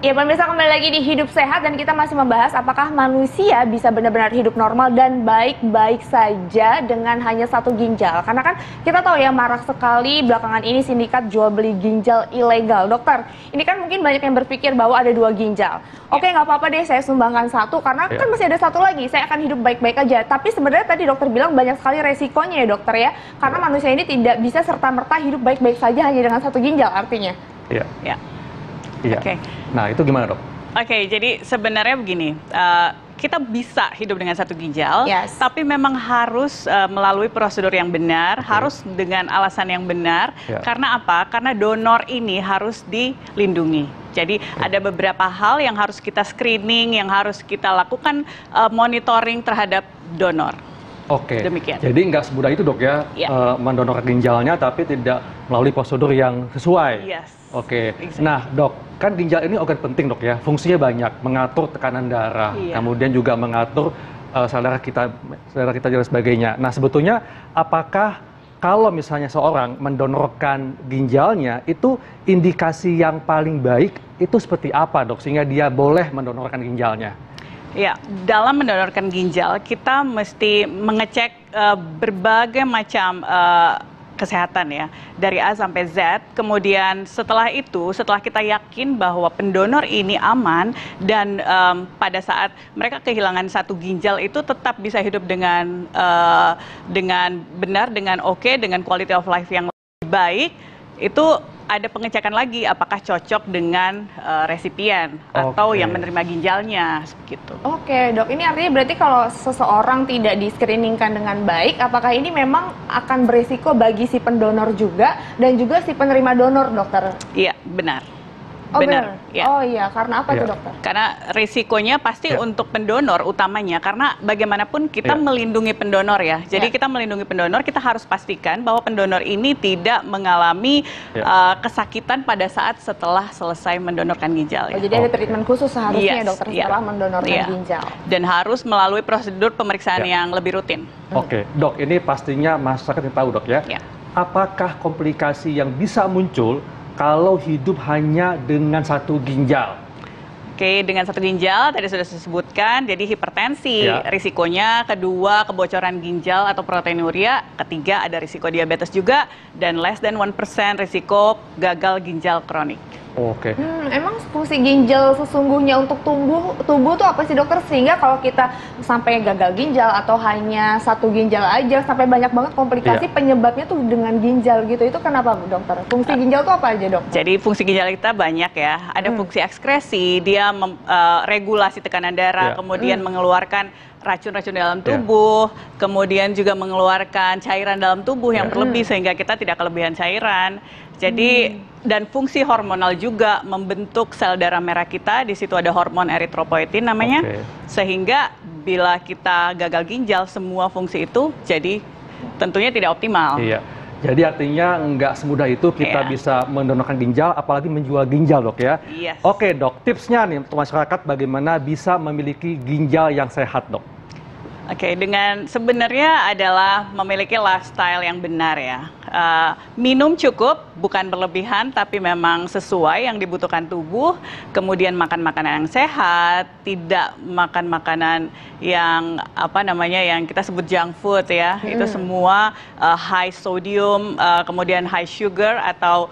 Ya pemirsa, kembali lagi di Hidup Sehat dan kita masih membahas apakah manusia bisa benar-benar hidup normal dan baik-baik saja dengan hanya satu ginjal. Karena kan kita tahu ya, marak sekali belakangan ini sindikat jual beli ginjal ilegal. Dokter, ini kan mungkin banyak yang berpikir bahwa ada dua ginjal. Oke, nggak apa-apa deh saya sumbangkan satu karena kan masih ada satu lagi, saya akan hidup baik-baik aja. Tapi sebenarnya tadi dokter bilang banyak sekali resikonya ya dokter ya. Karena manusia ini tidak bisa serta-merta hidup baik-baik saja hanya dengan satu ginjal artinya. Iya. Ya. Iya. Oke. Nah, itu gimana, Dok? Oke, jadi sebenarnya begini, kita bisa hidup dengan satu ginjal, tapi memang harus melalui prosedur yang benar, harus dengan alasan yang benar. Karena apa? Karena donor ini harus dilindungi. Jadi ada beberapa hal yang harus kita screening, yang harus kita lakukan monitoring terhadap donor. Oke, demikian. Jadi nggak semudah itu dok ya, mendonorkan ginjalnya tapi tidak melalui prosedur yang sesuai. Oke, nah dok, kan ginjal ini organ penting dok ya, fungsinya banyak, mengatur tekanan darah, kemudian juga mengatur sel darah kita dan sebagainya. Nah sebetulnya apakah kalau misalnya seorang mendonorkan ginjalnya, itu indikasi yang paling baik itu seperti apa dok, sehingga dia boleh mendonorkan ginjalnya? Ya, dalam mendonorkan ginjal kita mesti mengecek berbagai macam kesehatan ya, dari A sampai Z. Kemudian setelah itu, setelah kita yakin bahwa pendonor ini aman dan pada saat mereka kehilangan satu ginjal itu tetap bisa hidup dengan benar, dengan oke, dengan quality of life yang lebih baik, itu ada pengecekan lagi apakah cocok dengan resipien atau yang menerima ginjalnya gitu. Oke, dok, ini artinya berarti kalau seseorang tidak di-screeningkan dengan baik, apakah ini memang akan berisiko bagi si pendonor juga dan juga si penerima donor, dokter? Iya, benar. Benar. Ya. Oh iya, karena apa tuh dokter? Karena risikonya pasti untuk pendonor utamanya, karena bagaimanapun kita melindungi pendonor ya. Jadi kita melindungi pendonor, kita harus pastikan bahwa pendonor ini tidak mengalami kesakitan pada saat setelah selesai mendonorkan ginjal. Oh, jadi ada treatment khusus seharusnya dokter setelah mendonorkan ginjal. Dan harus melalui prosedur pemeriksaan yang lebih rutin. Oke, dok, ini pastinya masyarakat yang tahu dok ya. Apakah komplikasi yang bisa muncul kalau hidup hanya dengan satu ginjal? Oke, dengan satu ginjal tadi sudah disebutkan, jadi hipertensi risikonya, kedua kebocoran ginjal atau proteinuria, ketiga ada risiko diabetes juga, dan less than 1% risiko gagal ginjal kronik. Oke. Emang fungsi ginjal sesungguhnya untuk tubuh tuh apa sih dokter, sehingga kalau kita sampai gagal ginjal atau hanya satu ginjal aja sampai banyak banget komplikasi penyebabnya tuh dengan ginjal gitu, itu kenapa dokter? Fungsi ginjal tuh apa aja dok? Jadi fungsi ginjal kita banyak ya, ada fungsi ekskresi, dia regulasi tekanan darah, kemudian mengeluarkan racun-racun dalam tubuh, kemudian juga mengeluarkan cairan dalam tubuh yang berlebih sehingga kita tidak kelebihan cairan. Jadi dan fungsi hormonal juga, membentuk sel darah merah kita, di situ ada hormon eritropoietin namanya, sehingga bila kita gagal ginjal semua fungsi itu jadi tentunya tidak optimal. Iya. Jadi artinya nggak semudah itu kita bisa mendonorkan ginjal, apalagi menjual ginjal dok ya. Oke dok, tipsnya nih untuk masyarakat bagaimana bisa memiliki ginjal yang sehat dok? Oke, dengan sebenarnya adalah memiliki lifestyle yang benar ya. Minum cukup, bukan berlebihan, tapi memang sesuai yang dibutuhkan tubuh. Kemudian makan makanan yang sehat, tidak makan makanan yang yang kita sebut junk food ya. Itu semua high sodium, kemudian high sugar atau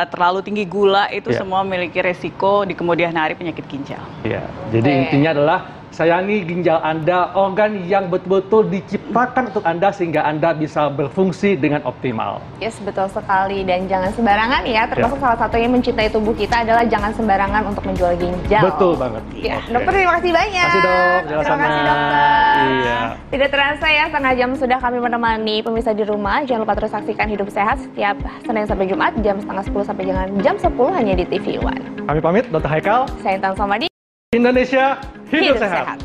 terlalu tinggi gula, itu semua memiliki resiko di kemudian hari penyakit ginjal. Iya, jadi intinya adalah sayangi ginjal Anda, organ yang betul-betul diciptakan untuk Anda sehingga Anda bisa berfungsi dengan optimal. Yes, betul sekali. Dan jangan sembarangan ya, termasuk salah satunya mencintai tubuh kita adalah jangan sembarangan untuk menjual ginjal. Betul banget. Dokter, terima kasih banyak. Terima kasih dok, terima kasih dokter. Tidak terasa ya, setengah jam sudah kami menemani pemirsa di rumah. Jangan lupa terus saksikan Hidup Sehat setiap Senin sampai Jumat jam setengah 10 sampai jam 10 hanya di TV One. Kami pamit, Dr. Haikal. Saya Intan Somadi. Indonesia hidup sehat.